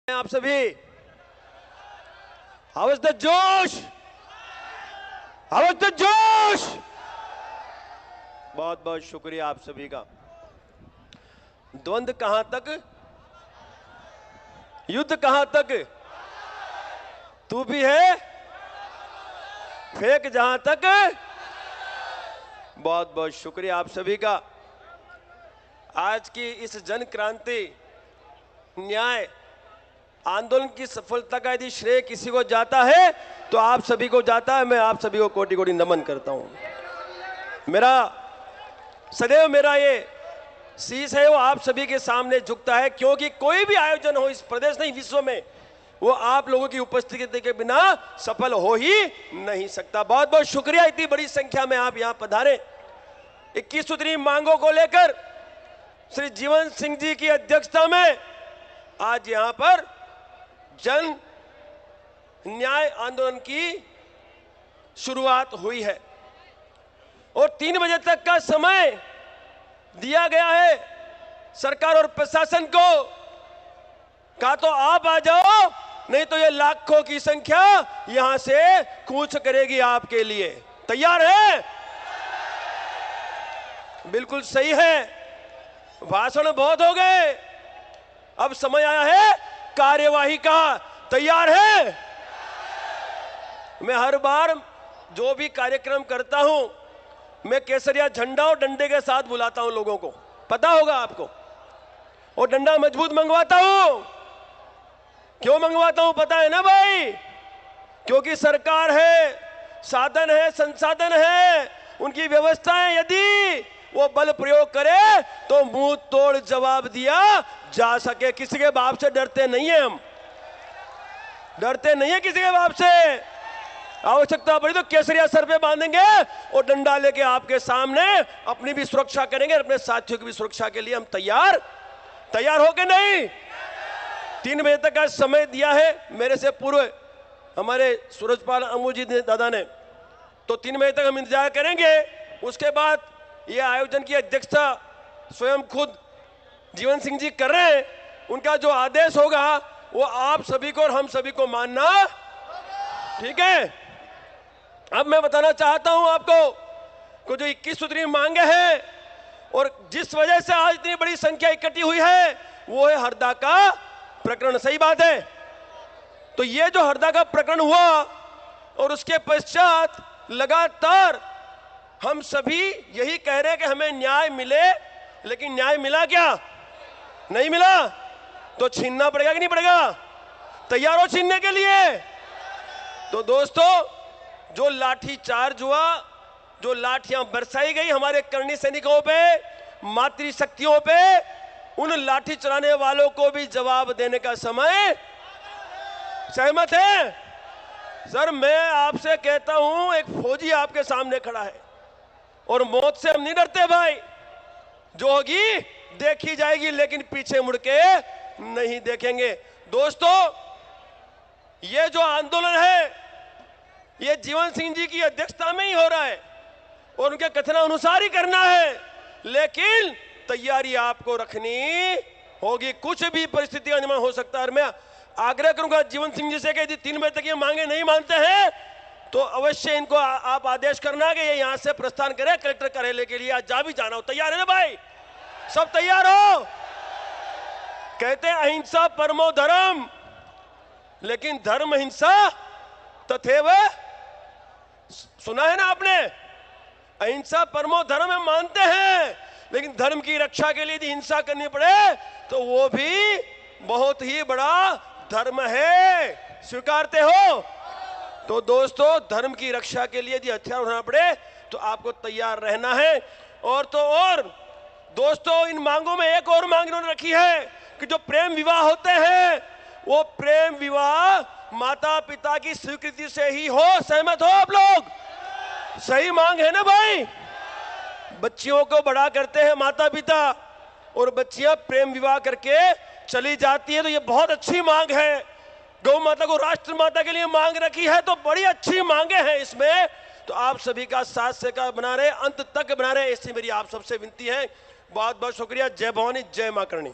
आप सभी house the जोश, हाउस द जोश। बहुत बहुत शुक्रिया आप सभी का। द्वंद्व कहां तक, युद्ध कहां तक, तू भी है फेंक जहां तक। बहुत बहुत शुक्रिया आप सभी का। आज की इस जन क्रांति न्याय आंदोलन की सफलता का यदि श्रेय किसी को जाता है तो आप सभी को जाता है। मैं आप सभी को कोटि कोटि नमन करता हूं। सदैव मेरा ये शीश है वो आप सभी के सामने झुकता है, क्योंकि कोई भी आयोजन हो इस प्रदेश नहीं विश्व में, वो आप लोगों की उपस्थिति के बिना सफल हो ही नहीं सकता। बहुत बहुत शुक्रिया, इतनी बड़ी संख्या में आप यहां पधारे। 21 सूत्री मांगों को लेकर श्री जीवन सिंह जी की अध्यक्षता में आज यहां पर जन न्याय आंदोलन की शुरुआत हुई है और 3 बजे तक का समय दिया गया है सरकार और प्रशासन को। कहा तो आप आ जाओ, नहीं तो ये लाखों की संख्या यहां से कूच करेगी आपके लिए। तैयार है? बिल्कुल सही है। भाषण बहुत हो गए, अब समय आया है कार्यवाही का। तैयार है? मैं हर बार जो भी कार्यक्रम करता हूं, मैं केसरिया झंडा और डंडे के साथ बुलाता हूं लोगों को, पता होगा आपको। और डंडा मजबूत मंगवाता हूं। क्यों मंगवाता हूं पता है ना भाई? क्योंकि सरकार है, साधन है, संसाधन है, उनकी व्यवस्थाएं, यदि वो बल प्रयोग करे तो मुंह तोड़ जवाब दिया जा सके। किसी के बाप से डरते नहीं है, हम डरते नहीं है किसी के बाप से। आवश्यकता पड़ी तो केसरिया सर पे बांधेंगे और डंडा लेके आपके सामने अपनी भी सुरक्षा करेंगे, अपने साथियों की भी सुरक्षा के लिए हम तैयार हो के नहीं। 3 बजे तक का समय दिया है मेरे से पूर्व हमारे सूरजपाल अमू जी दादा ने, तो 3 बजे तक हम इंतजार करेंगे। उसके बाद ये आयोजन की अध्यक्षता स्वयं खुद जीवन सिंह जी कर रहे हैं। उनका जो आदेश होगा वो आप सभी को और हम सभी को मानना, ठीक है? अब मैं बताना चाहता हूं आपको को जो 21 सूत्री मांगे हैं और जिस वजह से आज इतनी बड़ी संख्या इकट्ठी हुई है वो है हरदा का प्रकरण। सही बात है। तो ये जो हरदा का प्रकरण हुआ और उसके पश्चात लगातार हम सभी यही कह रहे हैं कि हमें न्याय मिले, लेकिन न्याय मिला क्या? नहीं मिला तो छीनना पड़ेगा कि नहीं पड़ेगा? तैयार हो छीनने के लिए? तो दोस्तों, जो लाठी चार्ज हुआ, जो लाठियां बरसाई गई हमारे करनी सैनिकों पे, मातृशक्तियों पे, उन लाठी चलाने वालों को भी जवाब देने का समय। सहमत है? सर मैं आपसे कहता हूं, एक फौजी आपके सामने खड़ा है और मौत से हम नहीं डरते भाई। जो होगी देखी जाएगी, लेकिन पीछे मुड़ के नहीं देखेंगे। दोस्तों, ये जो आंदोलन है ये जीवन सिंह जी की अध्यक्षता में ही हो रहा है और उनके कथनानुसार ही करना है, लेकिन तैयारी आपको रखनी होगी। कुछ भी परिस्थिति का निर्माण हो सकता है। और मैं आग्रह करूंगा जीवन सिंह जी से कि यदि 3 बजे तक ये मांगे नहीं मानते हैं तो अवश्य इनको आप आदेश करना कि ये यहां से प्रस्थान करें कलेक्टर कार्यालय के लिए। आज जा भी जाना हो। तैयार है ना भाई? सब तैयार हो? कहते हैं अहिंसा परमो धर्म, लेकिन धर्म हिंसा तथैव। सुना है ना आपने? अहिंसा परमो धर्म हम मानते हैं, लेकिन धर्म की रक्षा के लिए यदि हिंसा करनी पड़े तो वो भी बहुत ही बड़ा धर्म है। स्वीकारते हो? तो दोस्तों, धर्म की रक्षा के लिए यदि हथियार उठाना पड़े तो आपको तैयार रहना है। और तो और दोस्तों, इन मांगों में एक और मांग इन्होंने रखी है कि जो प्रेम विवाह होते हैं वो प्रेम विवाह माता पिता की स्वीकृति से ही हो। सहमत हो आप लोग? सही मांग है ना भाई? बच्चियों को बड़ा करते हैं माता पिता और बच्चियां प्रेम विवाह करके चली जाती है, तो ये बहुत अच्छी मांग है। गौ माता को राष्ट्र माता के लिए मांग रखी है, तो बड़ी अच्छी मांगे हैं इसमें। तो आप सभी का साथ सहकार बना रहे, अंत तक बना रहे, ऐसी मेरी आप सबसे विनती है। बहुत बहुत शुक्रिया। जय भवानी, जय मां करणी।